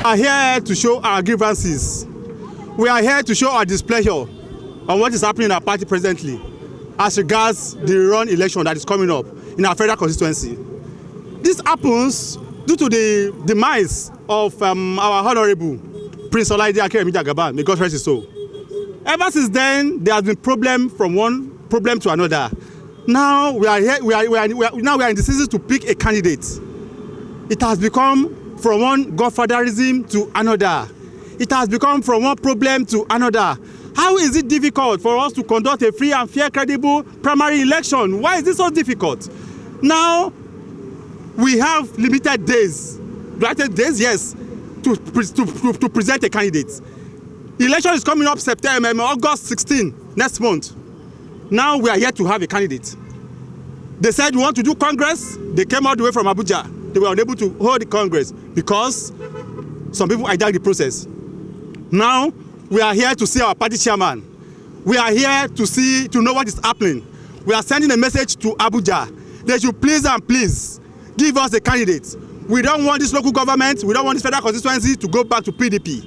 We are here to show our grievances. We are here to show our displeasure on what is happening in our party presently as regards the rerun election that is coming up in our federal constituency. This happens due to the demise of our Honorable Prince Olaide Akeremi-Jagaban, may God rest his soul. Ever since then, there has been problem from one problem to another. Now we are here. We are in the season to pick a candidate. It has become from one godfatherism to another. It has become from one problem to another. How is it difficult for us to conduct a free and fair, credible primary election? Why is this so difficult? Now, we have limited days. Limited days, yes, to present a candidate. Election is coming up August 16, next month. Now we are here to have a candidate. They said we want to do Congress. They came all the way from Abuja. They were unable to hold the Congress because some people hijacked the process. Now we are here to see our party chairman. We are here to know what is happening. We are sending a message to Abuja. They should please and please give us a candidate. We don't want this local government, we don't want this federal constituency to go back to PDP.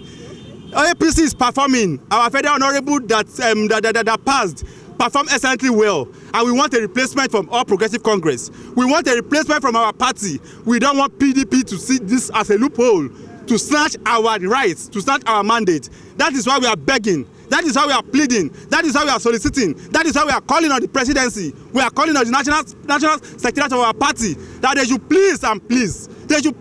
Oyo APC is performing. Our federal honorable that passed performed excellently well, and we want a replacement from All Progressive Congress. We want a replacement from our party. We don't want PDP to see this as a loophole to snatch our rights, to snatch our mandate. That is why we are begging. That is why we are pleading. That is why we are soliciting. That is why we are calling on the presidency. We are calling on the national secretariat of our party that they should please and please, give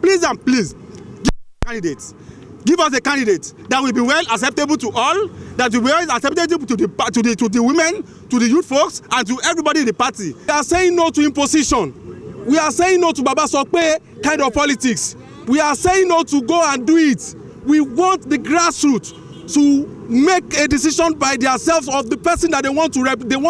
candidates. Give us a candidate that will be well acceptable to all, that will be well acceptable to the women, to the youth folks, and to everybody in the party. We are saying no to imposition. We are saying no to Baba Sokpe kind of politics. We are saying no to go and do it. We want the grassroots to make a decision by themselves of the person that they want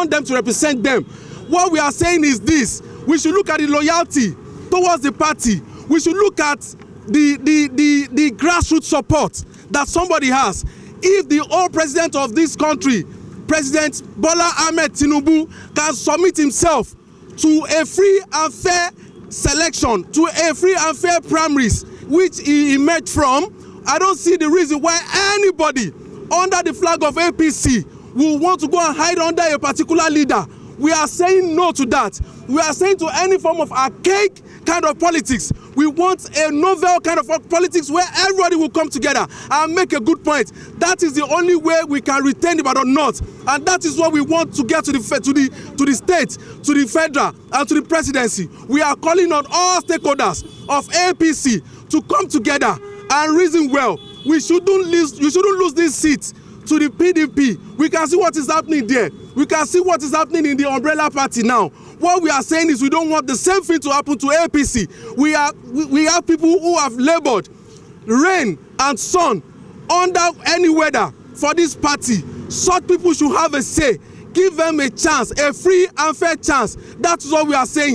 them to represent them. What we are saying is this: we should look at the loyalty towards the party. We should look at the grassroots support that somebody has. If the old president of this country, President Bola Ahmed Tinubu, can submit himself to a free and fair selection, to a free and fair primaries which he emerged from, I don't see the reason why anybody under the flag of APC will want to go and hide under a particular leader. We are saying no to that. We are saying to any form of archaic kind of politics. We want a novel kind of politics where everybody will come together and make a good point. That is the only way we can retain the Ibadan North, and that is what we want to get to the state, to the federal, and to the presidency. We are calling on all stakeholders of APC to come together and reason well. We shouldn't lose this seat to the PDP. We can see what is happening there. We can see what is happening in the umbrella party now. What we are saying is we don't want the same thing to happen to APC. We have people who have labored rain and sun under any weather for this party. Such people should have a say. Give them a chance, a free and fair chance. That's what we are saying.